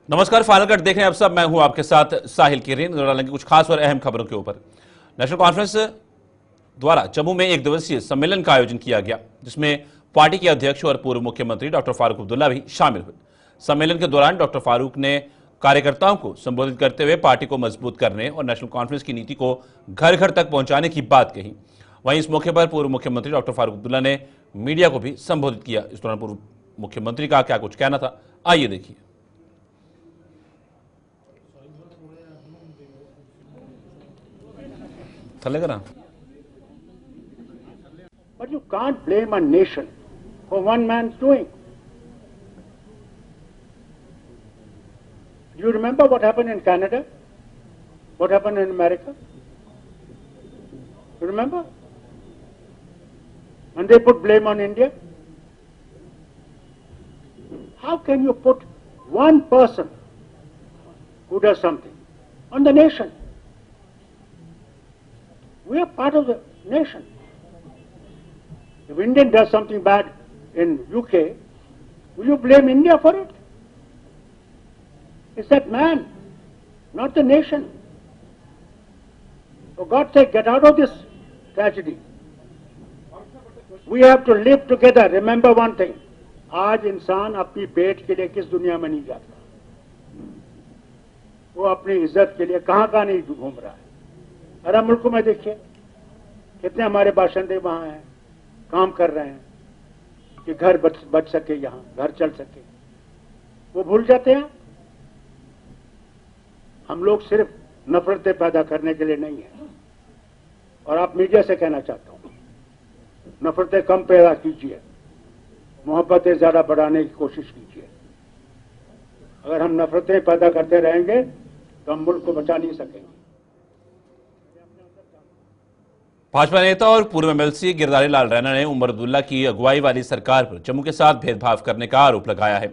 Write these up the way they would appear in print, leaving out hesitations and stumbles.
नमस्कार, final cut देख रहे हैं आप सब। मैं हूं आपके साथ साहिल किरीन। नजर डालेंगे कुछ खास और अहम खबरों के ऊपर। नेशनल कॉन्फ्रेंस द्वारा जम्मू में एक दिवसीय सम्मेलन का आयोजन किया गया, जिसमें पार्टी के अध्यक्ष और पूर्व मुख्यमंत्री डॉक्टर फारूक अब्दुल्ला भी शामिल हुए। सम्मेलन के दौरान डॉक्टर फारूक ने कार्यकर्ताओं को संबोधित करते हुए पार्टी को मजबूत करने और नेशनल कॉन्फ्रेंस की नीति को घर घर तक पहुंचाने की बात कही। वहीं इस मौके पर पूर्व मुख्यमंत्री डॉक्टर फारूक अब्दुल्ला ने मीडिया को भी संबोधित किया। इस दौरान पूर्व मुख्यमंत्री का क्या कुछ कहना था, आइए देखिए। But you can't blame a nation for one man's doing. Do you remember what happened in Canada? What happened in America? You remember? And they put blame on India. How can you put one person who does something on the nation? We are part of the nation. If Indian does something bad in UK, will you blame India for it? It's that man, not the nation. For God's sake, get out of this tragedy. We have to live together. Remember one thing. आज इंसान अपनी पेट के लिए किस दुनिया में नहीं जाता, वो अपनी इज्जत के लिए कहाँ नहीं घूम रहा है। अरब मुल्कों में देखिए कितने हमारे बाशिंदे वहां हैं, काम कर रहे हैं कि घर बच सके, यहाँ घर चल सके। वो भूल जाते हैं। हम लोग सिर्फ नफरतें पैदा करने के लिए नहीं है। और आप मीडिया से कहना चाहता हूं, नफरतें कम पैदा कीजिए, मोहब्बतें ज्यादा बढ़ाने की कोशिश कीजिए। अगर हम नफरतें पैदा करते रहेंगे तो हम मुल्क को बचा नहीं सकेंगे। भाजपा नेता और पूर्व एमएलसी गिरधारी लाल रैना ने उमर अब्दुल्ला की अगुवाई वाली सरकार पर जम्मू के साथ भेदभाव करने का आरोप लगाया है।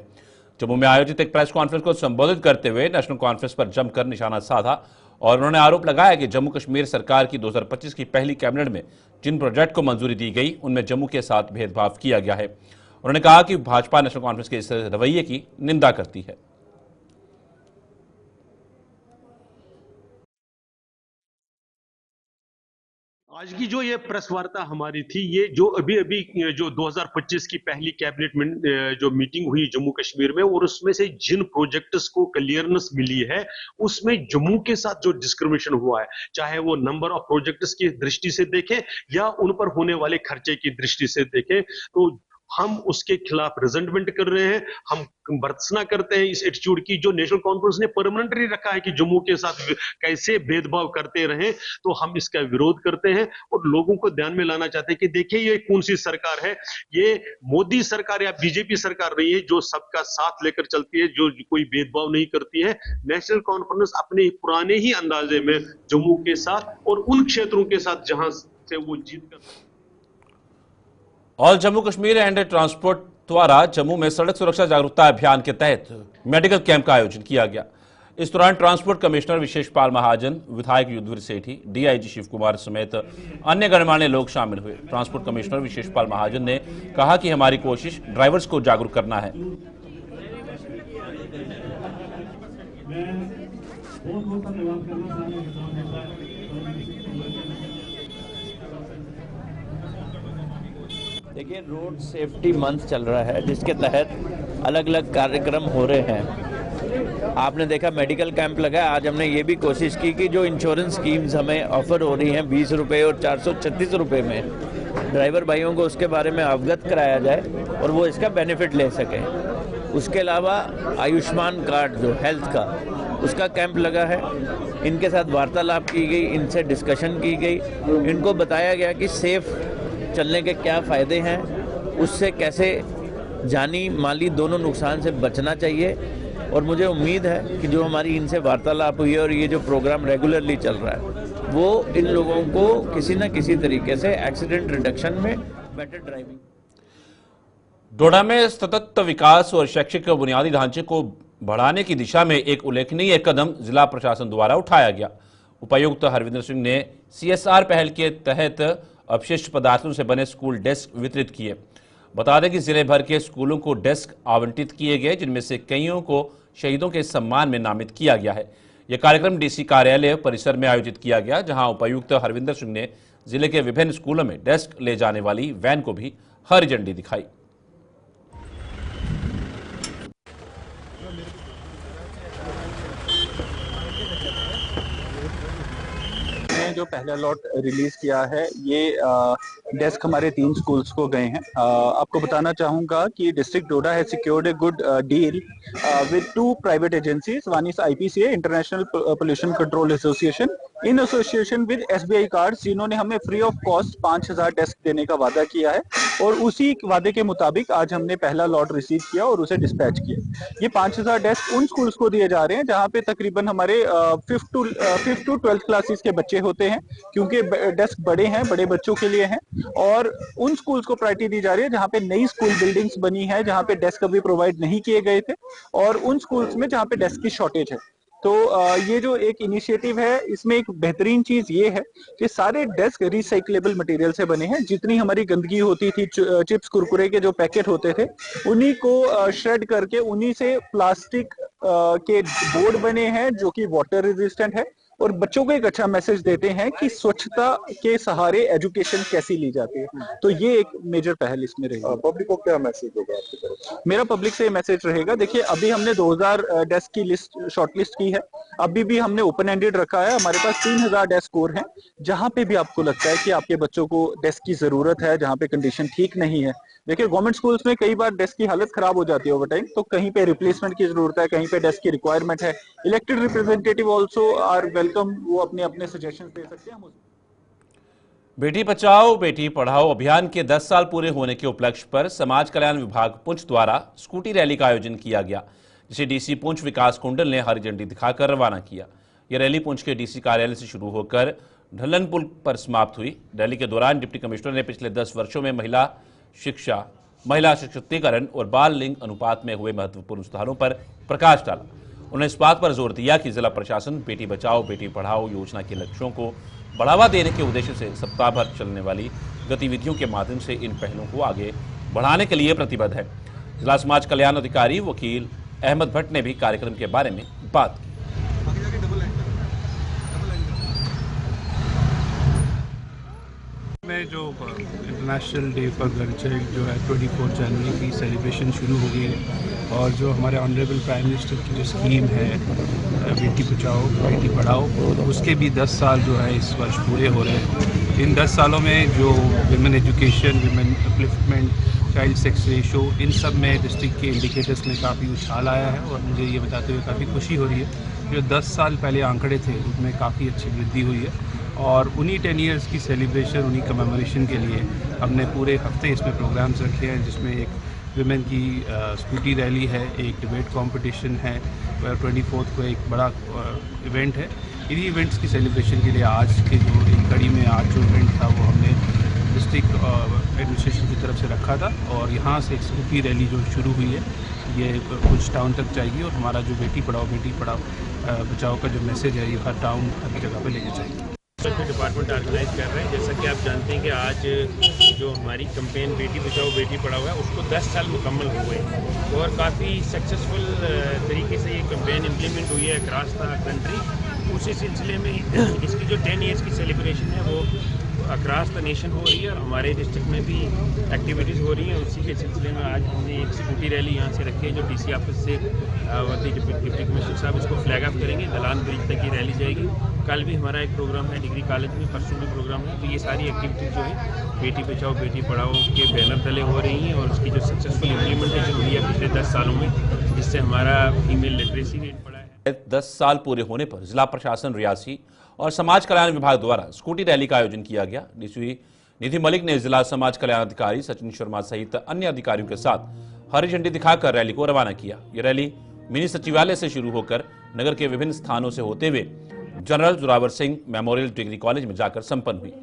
जम्मू में आयोजित एक प्रेस कॉन्फ्रेंस को संबोधित करते हुए नेशनल कॉन्फ्रेंस पर जमकर निशाना साधा और उन्होंने आरोप लगाया कि जम्मू कश्मीर सरकार की 2025 की पहली कैबिनेट में जिन प्रोजेक्ट को मंजूरी दी गई उनमें जम्मू के साथ भेदभाव किया गया है। उन्होंने कहा कि भाजपा नेशनल कॉन्फ्रेंस के इस रवैये की निंदा करती है। आज की जो ये प्रेस वार्ता हमारी थी, ये जो अभी जो 2025 की पहली कैबिनेट में जो मीटिंग हुई जम्मू कश्मीर में, और उसमें से जिन प्रोजेक्ट्स को क्लियरेंस मिली है उसमें जम्मू के साथ जो डिस्क्रिमिनेशन हुआ है, चाहे वो नंबर ऑफ प्रोजेक्ट्स की दृष्टि से देखें या उन पर होने वाले खर्चे की दृष्टि से देखें, तो हम उसके खिलाफ रिजेंटमेंट कर रहे हैं। हम भर्त्सना करते हैं इस एटीट्यूड की जो नेशनल कॉन्फ्रेंस ने परमानेंटली रखा है कि जम्मू के साथ कैसे भेदभाव करते रहे, तो हम इसका विरोध करते हैं और लोगों को ध्यान में लाना चाहते हैं कि देखिए ये कौन सी सरकार है। ये मोदी सरकार या बीजेपी सरकार नहीं है जो सबका साथ लेकर चलती है, जो कोई भेदभाव नहीं करती है। नेशनल कॉन्फ्रेंस अपने पुराने ही अंदाजे में जम्मू के साथ और उन क्षेत्रों के साथ जहां से वो जीत कर। All Jammu Kashmir and transport द्वारा जम्मू में सड़क सुरक्षा जागरूकता अभियान के तहत मेडिकल कैंप का आयोजन किया गया। इस दौरान ट्रांसपोर्ट कमिश्नर विशेष पाल महाजन, विधायक युद्धवीर सेठी, डीआईजी शिव कुमार समेत अन्य गणमान्य लोग शामिल हुए। ट्रांसपोर्ट कमिश्नर विशेष पाल महाजन ने कहा कि हमारी कोशिश ड्राइवर्स को जागरूक करना है। देखिए, रोड सेफ्टी मंथ चल रहा है जिसके तहत अलग अलग कार्यक्रम हो रहे हैं। आपने देखा मेडिकल कैंप लगा। आज हमने ये भी कोशिश की कि जो इंश्योरेंस स्कीम्स हमें ऑफर हो रही हैं 20 रुपये और 436 रुपये में, ड्राइवर भाइयों को उसके बारे में अवगत कराया जाए और वो इसका बेनिफिट ले सकें। उसके अलावा आयुष्मान कार्ड जो हेल्थ का, उसका कैंप लगा है। इनके साथ वार्तालाप की गई, इनसे डिस्कशन की गई, इनको बताया गया कि सेफ चलने के क्या फ़ायदे हैं, उससे कैसे जानी माली दोनों नुकसान से बचना चाहिए। और मुझे उम्मीद है कि जो हमारी इनसे वार्तालाप हुई है और ये जो प्रोग्राम रेगुलरली चल रहा है, वो इन लोगों को किसी न किसी तरीके से एक्सीडेंट रिडक्शन में, बेटर ड्राइविंग। डोडा में सतत विकास और शैक्षिक बुनियादी ढांचे को बढ़ाने की दिशा में एक उल्लेखनीय कदम जिला प्रशासन द्वारा उठाया गया। उपायुक्त हरविंदर सिंह ने सीएसआर पहल के तहत अपशिष्ट पदार्थों से बने स्कूल डेस्क वितरित किए। बता दें कि जिले भर के स्कूलों को डेस्क आवंटित किए गए, जिनमें से कईयों को शहीदों के सम्मान में नामित किया गया है। यह कार्यक्रम डीसी कार्यालय परिसर में आयोजित किया गया, जहां उपायुक्त हरविंदर सिंह ने जिले के विभिन्न स्कूलों में डेस्क ले जाने वाली वैन को भी हरी झंडी दिखाई। जो पहला लॉट रिलीज किया है ये डेस्क हमारे 3 स्कूल्स को गए हैं। आपको बताना चाहूंगा कि district Doda has secured a good deal with 2 private agencies, one is IPCA international pollution control association in association with SBI cards, जिन्होंने हमें फ्री ऑफ कॉस्ट 5000 डेस्क देने का वादा किया है और उसी वादे के मुताबिक आज हमने पहला लॉट रिसीव किया और उसे डिस्पैच किया। ये 5000 डेस्क उन स्कूल्स को दिए जा रहे हैं जहां पे तकरीबन हमारे 5th to 12th क्लासेस के बच्चे होते हैं, क्योंकि डेस्क बड़े हैं, बड़े बच्चों के लिए हैं। और उन स्कूल्स को प्रायोरिटी दी जा रही है जहां पे नई स्कूल बिल्डिंग्स बनी है, जहां पे डेस्क अभी प्रोवाइड नहीं किए गए थे, और उन स्कूल्स में जहां पे डेस्क की शॉर्टेज है। तो ये जो एक इनिशिएटिव है, इसमें एक बेहतरीन चीज ये है कि सारे डेस्क रिसाइक्लेबल मटेरियल से बने हैं। जितनी हमारी गंदगी होती थी, चिप्स कुरकुरे के जो पैकेट होते थे, उन्हीं को श्रेड करके उन्हीं से प्लास्टिक के बोर्ड बने हैं जो कि वाटर रेजिस्टेंट है और बच्चों को एक अच्छा मैसेज देते हैं कि स्वच्छता के सहारे एजुकेशन कैसी ली जाती है। तो ये एक मेजर पहल इसमें रहेगी। पब्लिक को क्या मैसेज होगा आपकी तरफ से? मेरा पब्लिक से मैसेज रहेगा, देखिए अभी हमने 2000 डेस्क की लिस्ट शॉर्टलिस्ट की है, अभी भी हमने ओपन एंडेड रखा है। हमारे पास 3000 डेस्क और हैं। जहां पे भी आपको लगता है कि आपके बच्चों को डेस्क की जरूरत है, जहां पे कंडीशन ठीक नहीं है, देखिए गवर्नमेंट स्कूल्स में कई बार डेस्क की हालत खराब हो जाती है ओवर टाइम, तो कहीं पे रिप्लेसमेंट की जरूरत है, कहीं पे डेस्क की रिक्वायरमेंट है। Elected representative also are welcome, वो अपने सजेशंस दे सकते हैं। बेटी बचाओ बेटी पढ़ाओ अभियान के 10 साल पूरे होने के उपलक्ष्य पर समाज कल्याण विभाग पुंछ द्वारा स्कूटी रैली का आयोजन किया गया, जिसे डीसी पुंछ विकास कुंडल ने हरी झंडी दिखाकर रवाना किया। यह रैली पुंछ के डीसी कार्यालय से शुरू होकर ढल्लन पुल पर समाप्त हुई। रैली के दौरान डिप्टी कमिश्नर ने पिछले 10 वर्षों में महिला शिक्षा, महिला सशक्तिकरण और बाल लिंग अनुपात में हुए महत्वपूर्ण सुधारों पर प्रकाश डाला। उन्होंने इस बात पर जोर दिया कि जिला प्रशासन बेटी बचाओ बेटी पढ़ाओ योजना के लक्ष्यों को बढ़ावा देने के उद्देश्य से सप्ताह भर चलने वाली गतिविधियों के माध्यम से इन पहलों को आगे बढ़ाने के लिए प्रतिबद्ध है। जिला समाज कल्याण अधिकारी वकील अहमद भट्ट ने भी कार्यक्रम के बारे में बात की। में जो international day for girl child जो है 24 जनवरी की सेलिब्रेशन शुरू हो गई है, और जो हमारे ऑनरेबल प्राइम मिनिस्टर की जो स्कीम है बेटी बचाओ बेटी पढ़ाओ, उसके भी 10 साल जो है इस वर्ष पूरे हो रहे हैं। इन 10 सालों में जो women education, women upliftment, child sex ratio, इन सब में डिस्ट्रिक्ट के इंडिकेटर्स में काफ़ी उछाल आया है और मुझे ये बताते हुए काफ़ी खुशी हो रही है। जो 10 साल पहले आंकड़े थे उसमें काफ़ी अच्छी वृद्धि हुई है, और उन्हीं 10 ईयर्स की सेलिब्रेशन, उन्हीं कमेमोरेशन के लिए हमने पूरे हफ्ते इसमें प्रोग्राम्स रखे हैं, जिसमें एक विमेन की स्कूटी रैली है, एक डिबेट कंपटीशन है, 24 को एक बड़ा इवेंट है। इन्हीं इवेंट्स की सेलिब्रेशन के लिए आज की जो एक कड़ी में आज जो इवेंट था वो हमने डिस्ट्रिक्ट एडमिनिस्ट्रेशन की तरफ से रखा था, और यहाँ से एक स्कूटी रैली जो शुरू हुई है ये कुछ टाउन तक जाएगी, और हमारा जो बेटी पढ़ाओ बचाओ का जो मैसेज है ये हर टाउन हर जगह पे लेके जाएगी। डिपार्टमेंट ऑर्गेनाइज कर रहे हैं। जैसा कि आप जानते हैं कि आज जो हमारी कैंपेन बेटी बचाओ बेटी पढ़ाओ है उसको 10 साल मुकम्मल हो गए, और काफ़ी सक्सेसफुल तरीके से ये कैंपेन इम्प्लीमेंट हुई है अक्रॉस द कंट्री। उसी सिलसिले में इसकी जो 10 ईयर्स की सेलिब्रेशन है वो अक्रॉस द नेशन हो रही है, और हमारे डिस्ट्रिक्ट में भी एक्टिविटीज़ हो रही हैं। उसी के सिलसिले में आज हमने एक स्कूटी रैली यहाँ से रखी है, जो डीसी ऑफिस से डिप्टी कमिश्नर साहब इसको फ्लैग ऑफ करेंगे। दलान ब्रिज तक ये रैली जाएगी। कल भी हमारा एक प्रोग्राम है डिग्री कॉलेज में, परसों में प्रोग्राम है। तो ये सारी एक्टिविटीज़ जो है बेटी बचाओ बेटी पढ़ाओ के बैनर तले हो रही हैं, और उसकी जो सक्सेसफुल इम्प्लीमेंटेशन हुई है पिछले 10 सालों में, जिससे हमारा फीमेल लिटरेसी रेट बढ़ा है। 10 साल पूरे होने पर जिला प्रशासन रियासी और समाज कल्याण विभाग द्वारा स्कूटी रैली का आयोजन किया गया। डीसी निधि मलिक ने जिला समाज कल्याण अधिकारी सचिन शर्मा सहित अन्य अधिकारियों के साथ हरी झंडी दिखाकर रैली को रवाना किया। यह रैली मिनी सचिवालय से शुरू होकर नगर के विभिन्न स्थानों से होते हुए general Zorawar Singh memorial degree college में जाकर संपन्न हुई।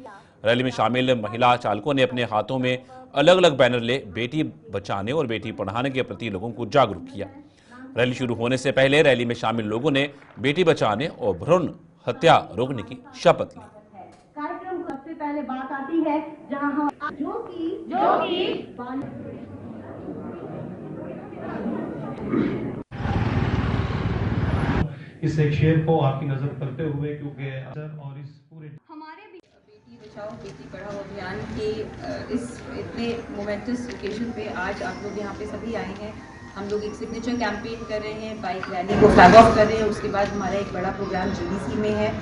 रैली में शामिल महिला चालकों ने अपने हाथों में अलग अलग बैनर ले बेटी बचाने और बेटी पढ़ाने के प्रति लोगों को जागरूक किया। रैली शुरू होने से पहले रैली में शामिल लोगों ने बेटी बचाने और भ्रूण हत्या रोकने की शपथ ली। पहले बात आती है जहां हम जो कि इस एक शेर को आपकी नजर करते हुए, क्योंकि और इस पूरे हमारे बेटी बचाओ बेटी पढ़ाओ अभियान के इस इतने मोमेंटस ओकेजन पे आज आप लोग यहाँ पे सभी आए हैं। हम लोग एक सिग्नेचर कैंपेन कर रहे हैं, बाइक रैली को फ्लैग ऑफ कर रहे हैं। उसके बाद हमारा एक बड़ा प्रोग्राम जीडीसी में है।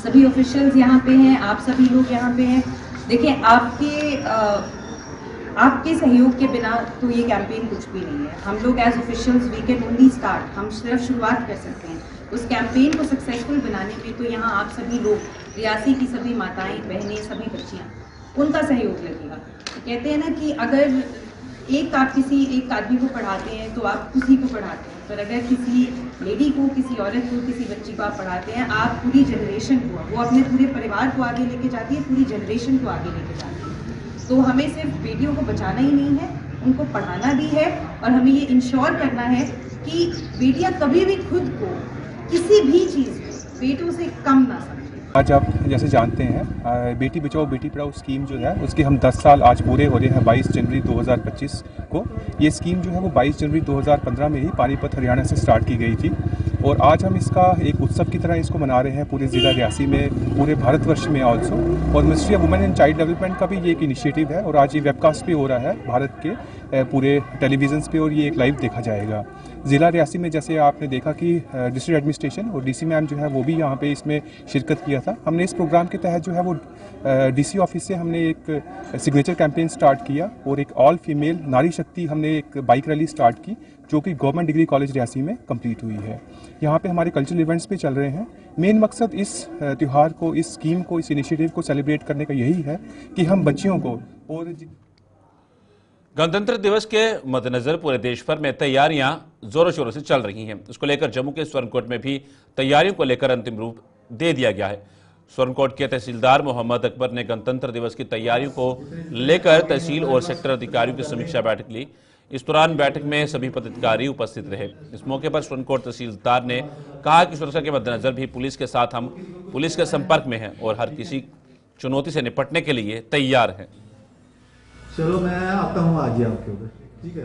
सभी ऑफिशियल्स यहाँ पे हैं, आप सभी लोग यहाँ पे हैं। देखिए, आपके सहयोग के बिना तो ये कैंपेन कुछ भी नहीं है। हम लोग as officials we can only start, हम सिर्फ शुरुआत कर सकते हैं। उस कैंपेन को सक्सेसफुल बनाने में तो यहाँ आप सभी लोग, रियासी की सभी माताएं बहनें, सभी बच्चियाँ, उनका सहयोग लगेगा। कहते हैं ना कि अगर एक आदमी को पढ़ाते हैं तो आप उसी को पढ़ाते हैं, पर अगर किसी लेडी को, किसी औरत को, किसी बच्ची को आप पढ़ाते हैं, आप पूरी जनरेशन को, वो अपने पूरे परिवार को आगे लेके जाती है, पूरी जनरेशन को आगे लेके जाती है। तो हमें सिर्फ बेटियों को बचाना ही नहीं है, उनको पढ़ाना भी है, और हमें ये इंश्योर करना है कि बेटियां कभी भी खुद को किसी भी चीज़ में बेटों से कम ना समझें। आज आप जैसे जानते हैं बेटी बचाओ बेटी पढ़ाओ स्कीम जो है उसके हम 10 साल आज पूरे हो रहे हैं 22 जनवरी 2025 को। ये स्कीम जो है वो 22 जनवरी 2015 में ही पानीपत हरियाणा से स्टार्ट की गई थी, और आज हम इसका एक उत्सव की तरह इसको मना रहे हैं पूरे ज़िला रियासी में, पूरे भारतवर्ष में ऑल्सो। और ministry of women and child development का भी ये एक इनिशिएटिव है, और आज ये वेबकास्ट भी हो रहा है भारत के पूरे टेलीविजन्स पे, और ये एक लाइव देखा जाएगा। ज़िला रियासी में जैसे आपने देखा कि डिस्ट्रिक्ट एडमिनिस्ट्रेशन और डीसी मैम जो है वो भी यहाँ पे इसमें शिरकत किया था। हमने इस प्रोग्राम के तहत जो है वो डीसी ऑफिस से हमने एक सिग्नेचर कैंपेन स्टार्ट किया, और एक ऑल फीमेल नारी शक्ति हमने एक बाइक रैली स्टार्ट की, जो कि गवर्नमेंट डिग्री कॉलेज रियासी में कंप्लीट हुई है। यहाँ पे हमारे कल्चरल इवेंट्स भी चल रहे हैं। मेन मकसद इस त्यौहार को, इस स्कीम को, इस इनिशिएटिव को सेलिब्रेट करने का यही है कि हम बच्चियों को और गणतंत्र दिवस के मद्देनजर पूरे देश भर में तैयारियां जोरों शोरों से चल रही हैं। इसको लेकर जम्मू के स्वर्णकोट में भी तैयारियों को लेकर अंतिम रूप दे दिया गया है। स्वर्णकोट के तहसीलदार मोहम्मद अकबर ने गणतंत्र दिवस की तैयारियों को लेकर तहसील और सेक्टर अधिकारियों की समीक्षा बैठक ली। इस दौरान बैठक में सभी पदाधिकारी उपस्थित रहे। इस मौके पर स्वर्णकोट तहसीलदार ने कहा कि सुरक्षा के मद्देनजर भी पुलिस के साथ हम पुलिस के संपर्क में हैं और हर किसी चुनौती से निपटने के लिए तैयार हैं। चलो मैं आता हूँ आज ही आपके उधर, ठीक है।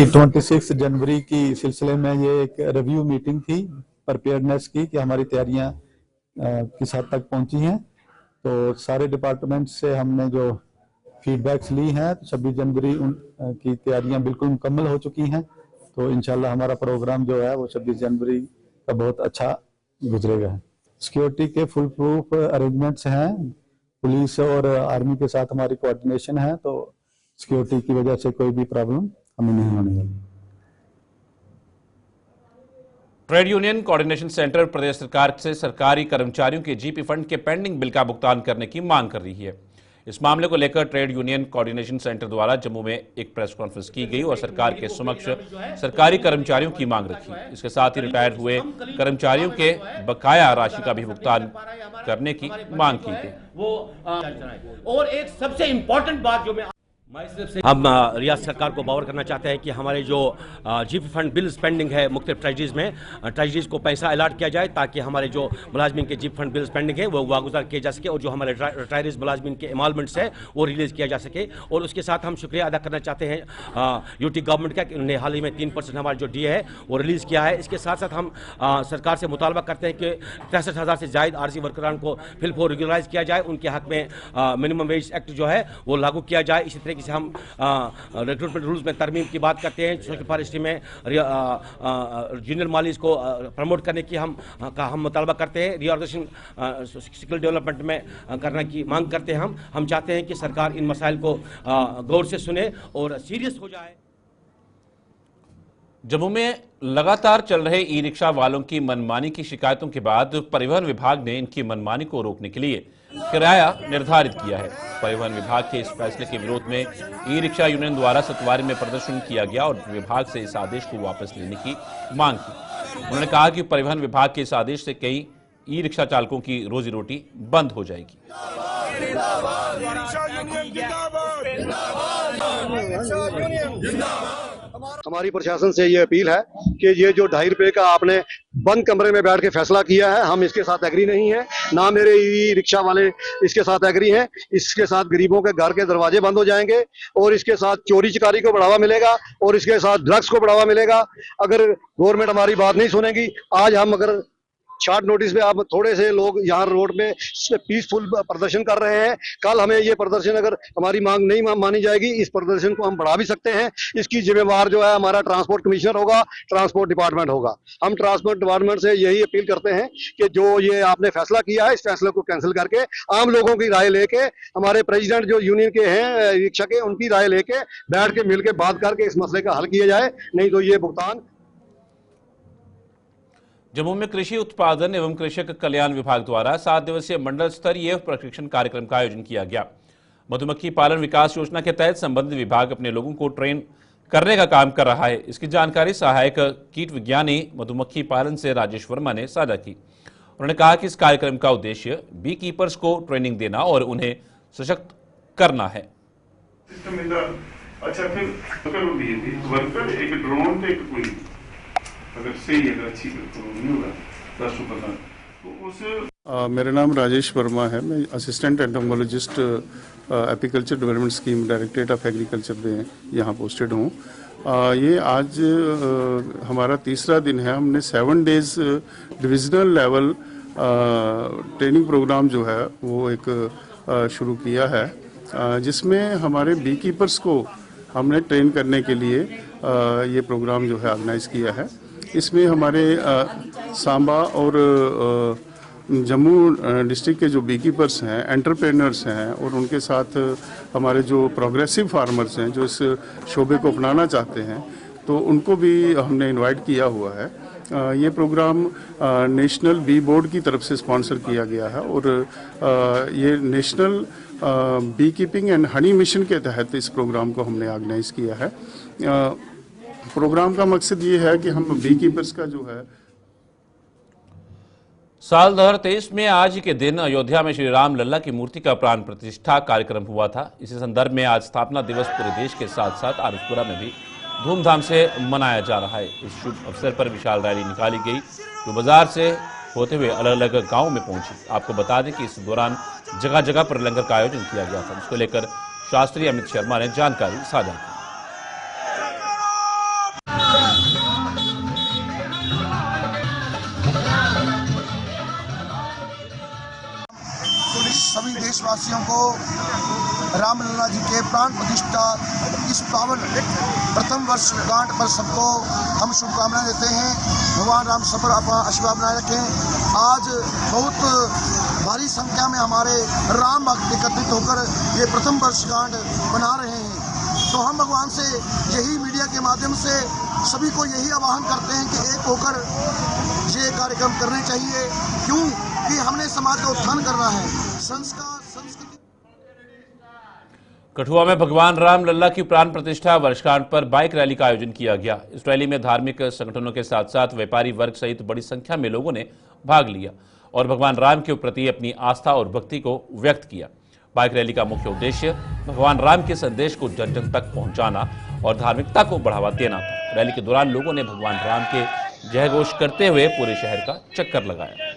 26 जनवरी की सिलसिले में ये एक रिव्यू मीटिंग थी प्रिपेयर्डनेस की, कि हमारी तैयारियां किस हद तक पहुंची हैं। तो सारे डिपार्टमेंट से हमने जो फीडबैक्स ली हैं, तो 26 जनवरी की तैयारियां बिल्कुल मुकम्मल हो चुकी हैं। तो इंशाल्लाह हमारा प्रोग्राम जो है वो 26 जनवरी का बहुत अच्छा गुजरेगा। सिक्योरिटी के फुल प्रूफ अरेंजमेंट्स हैं, पुलिस और आर्मी के साथ हमारी कोऑर्डिनेशन है, तो सिक्योरिटी की वजह से कोई भी प्रॉब्लम हमें नहीं होने वाली। ट्रेड यूनियन कोऑर्डिनेशन सेंटर प्रदेश सरकार से सरकारी कर्मचारियों के जीपी फंड के पेंडिंग बिल का भुगतान करने की मांग कर रही है। इस मामले को लेकर ट्रेड यूनियन कोऑर्डिनेशन सेंटर द्वारा जम्मू में एक प्रेस कॉन्फ्रेंस की गई और सरकार के समक्ष सरकारी कर्मचारियों की मांग रखी। इसके साथ ही रिटायर हुए कर्मचारियों के बकाया राशि का भी भुगतान करने की मांग की गई। और एक सबसे इंपॉर्टेंट बात जो हम रियासत सरकार को बावर करना चाहते हैं कि हमारे जो जीपी फंड बिल स्पेंडिंग है मुख्तलिफ ट्रेजरीज में, ट्रेजरीज को पैसा अलॉट किया जाए ताकि हमारे जो मुलाजमीन के जीपी फंड बिल स्पेंडिंग है वो वागुजार किए जा सके, और जो हमारे रिटायरीज मुलाजमीन के एमॉल्वमेंट्स है वो रिलीज़ किया जा सके। और उसके साथ हम शुक्रिया अदा करना चाहते हैं यूटी गवर्नमेंट का कि उन्होंने हाल ही में 3% हमारा जो डी है वो रिलीज़ किया है। इसके साथ साथ हम सरकार से मुतालबा करते हैं कि 63,000 से ज़ायद आरजी वर्करान को फिल फॉर रेगुलराइज किया जाए, उनके हक में मिनिमम वेज एक्ट जो है वो लागू किया जाए। इसी तरीके से हम रिक्रूटमेंट रूल्स में तरमीम की बात करते हैं। सोशल फॉरेस्ट्री में जूनियर मालीज को प्रमोट करने की हम मुतालबा करते हैं। रीऑर्गेनाइजेशन स्किल डेवलपमेंट में करने की मांग करते हैं। हम चाहते हैं कि सरकार इन मसाइल को गौर से सुने और सीरियस हो जाए। जम्मू में लगातार चल रहे ई रिक्शा वालों की मनमानी की शिकायतों के बाद परिवहन विभाग ने इनकी मनमानी को रोकने के लिए किराया निर्धारित किया है। परिवहन विभाग के इस फैसले के विरोध में ई रिक्शा यूनियन द्वारा सतवारी में प्रदर्शन किया गया और विभाग से इस आदेश को वापस लेने की मांग की। उन्होंने कहा कि परिवहन विभाग के इस आदेश से कई ई रिक्शा चालकों की रोजी रोटी बंद हो जाएगी। हमारी प्रशासन से ये अपील है कि ये जो 2.5 रुपए का आपने बंद कमरे में बैठ के फैसला किया है, हम इसके साथ एग्री नहीं है। ना मेरे ई रिक्शा वाले इसके साथ एग्री हैं। इसके साथ गरीबों के घर के दरवाजे बंद हो जाएंगे और इसके साथ चोरी चकारी को बढ़ावा मिलेगा और इसके साथ ड्रग्स को बढ़ावा मिलेगा अगर गवर्नमेंट हमारी बात नहीं सुनेगी। आज हम अगर शॉर्ट नोटिस पे आप थोड़े से लोग यहाँ रोड में पीसफुल प्रदर्शन कर रहे हैं, कल हमें ये प्रदर्शन अगर हमारी मांग नहीं मानी जाएगी, इस प्रदर्शन को हम बढ़ा भी सकते हैं। इसकी जिम्मेवार जो है हमारा ट्रांसपोर्ट कमिश्नर होगा, ट्रांसपोर्ट डिपार्टमेंट होगा। हम ट्रांसपोर्ट डिपार्टमेंट से यही अपील करते हैं कि जो ये आपने फैसला किया है, इस फैसले को कैंसिल करके आम लोगों की राय लेके, हमारे प्रेसिडेंट जो यूनियन के हैं रिक्शा के, उनकी राय लेके बैठ के मिल के बात करके इस मसले का हल किया जाए, नहीं तो ये भुगतान। जम्मू में कृषि उत्पादन एवं कृषक कल्याण विभाग द्वारा 7 दिवसीय मंडल स्तरीय प्रशिक्षण कार्यक्रम का आयोजन किया गया। मधुमक्खी पालन विकास योजना के तहत संबंधित विभाग अपने लोगों को ट्रेन करने का काम कर रहा है। इसकी जानकारी सहायक कीट विज्ञानी मधुमक्खी पालन से राजेश वर्मा ने साझा की। उन्होंने कहा कि इस कार्यक्रम का उद्देश्य बी कीपर्स को ट्रेनिंग देना और उन्हें सशक्त करना है। अच्छा, फिर वर्कर एक ड्रोन एक कोई अगर सही अगर अच्छी तो नहीं होगा 10 रुपये तो उस। मेरा नाम राजेश वर्मा है। मैं assistant entomologist apiculture development scheme directorate of agriculture में यहाँ पोस्टेड हूँ। ये आज हमारा तीसरा दिन है। हमने 7 days divisional level training program जो है वो एक शुरू किया है, जिसमें हमारे बी कीपर्स को हमने ट्रेन करने के लिए ये प्रोग्राम जो है ऑर्गेनाइज किया है। इसमें हमारे सांबा और जम्मू डिस्ट्रिक्ट के जो बी कीपर्स हैं, एंटरप्रेन्योर्स हैं और उनके साथ हमारे जो प्रोग्रेसिव फार्मर्स हैं जो इस शोबे को अपनाना चाहते हैं, तो उनको भी हमने इनवाइट किया हुआ है। ये प्रोग्राम नेशनल बी बोर्ड की तरफ से स्पॉन्सर किया गया है और ये national beekeeping and honey mission के तहत इस प्रोग्राम को हमने ऑर्गेनाइज किया है। प्रोग्राम का मकसद ये है कि हम बी कीपर्स का जो है। साल 2023 में आज के दिन अयोध्या में श्री राम लल्ला की मूर्ति का प्राण प्रतिष्ठा कार्यक्रम हुआ था। इसी संदर्भ में आज स्थापना दिवस पूरे देश के साथ साथ आरसपुरा में भी धूमधाम से मनाया जा रहा है। इस शुभ अवसर पर विशाल रैली निकाली गई जो बाजार से होते हुए अलग अलग गांव में पहुंची। आपको बता दें कि इस दौरान जगह जगह पर लंगर का आयोजन किया गया था, जिसको लेकर शास्त्री अमित शर्मा ने जानकारी साझा की। सभी देशवासियों को रामलला जी के प्राण प्रतिष्ठा इस पावन प्रथम वर्षगांठ पर सबको हम शुभकामनाएं देते हैं। भगवान राम सब पर आशीर्वाद बनाए रखें। आज बहुत भारी संख्या में हमारे राम भक्त एकत्रित होकर ये प्रथम वर्षगांठ मना रहे हैं, तो हम भगवान से यही मीडिया के माध्यम से सभी को यही आह्वान करते हैं कि एक होकर ये कार्यक्रम करने चाहिए। क्यों कि हमने समाज का उत्थान करना है, संस्कार संस्कृति। कठुआ में भगवान राम लल्ला की प्राण प्रतिष्ठा वर्षगांठ पर बाइक रैली का आयोजन किया गया। इस रैली में धार्मिक संगठनों के साथ साथ व्यापारी वर्ग सहित बड़ी संख्या में लोगों ने भाग लिया और भगवान राम के प्रति अपनी आस्था और भक्ति को व्यक्त किया। बाइक रैली का मुख्य उद्देश्य भगवान राम के संदेश को जन जन तक पहुंचाना और धार्मिकता को बढ़ावा देना था। रैली के दौरान लोगों ने भगवान राम के जय घोष करते हुए पूरे शहर का चक्कर लगाया।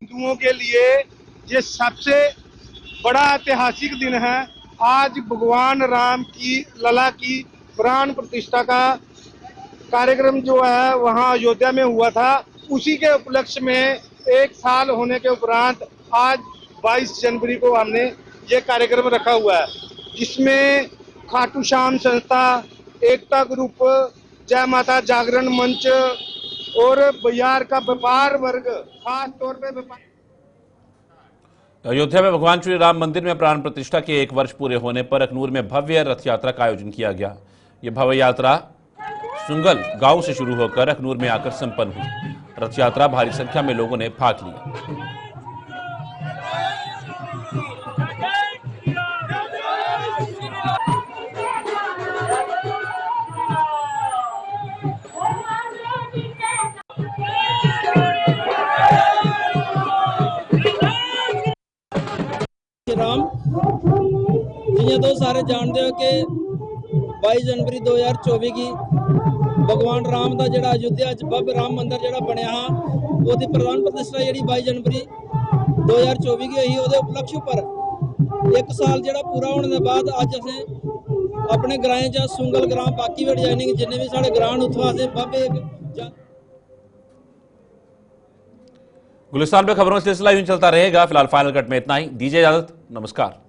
हिंदुओं के लिए ये सबसे बड़ा ऐतिहासिक दिन है। आज भगवान राम की लला की प्राण प्रतिष्ठा का कार्यक्रम जो है वहाँ अयोध्या में हुआ था। उसी के उपलक्ष्य में 1 साल होने के उपरांत आज 22 जनवरी को हमने ये कार्यक्रम रखा हुआ है, जिसमें खाटू श्याम संस्था, एकता ग्रुप, जय माता जागरण मंच और बिहार का व्यापार वर्ग, खास तौर पे व्यापार। अयोध्या में भगवान श्री राम मंदिर में प्राण प्रतिष्ठा के 1 वर्ष पूरे होने पर अखनूर में भव्य रथ यात्रा का आयोजन किया गया। ये भव्य यात्रा सुंगल गांव से शुरू होकर अखनूर में आकर संपन्न हुई। रथ यात्रा भारी संख्या में लोगों ने भाग लिया। राम जियां तो सारे जानते हो कि 22 जनवरी 2024 की भगवान राम का जोड़ा अयोध्या भव्य राम मंदिर जोड़ा बनया हाँ वो प्रधान प्रतिष्ठा जी 22 जनवरी 2024 की हुई वो उपलक्ष्य पर 1 साल जो पूरा होने के बाद अज असें अपने ग्राएं च सुंगल ग्रां बाकी भी डिजाइनिंग जिन्ने भी साढ़े ग्रां उत्थों असें भव्य गुलिस्तान में खबरों का सिलसिला यूं चलता रहेगा। फिलहाल फाइनल कट में इतना ही। दीजिए इजाजत, नमस्कार।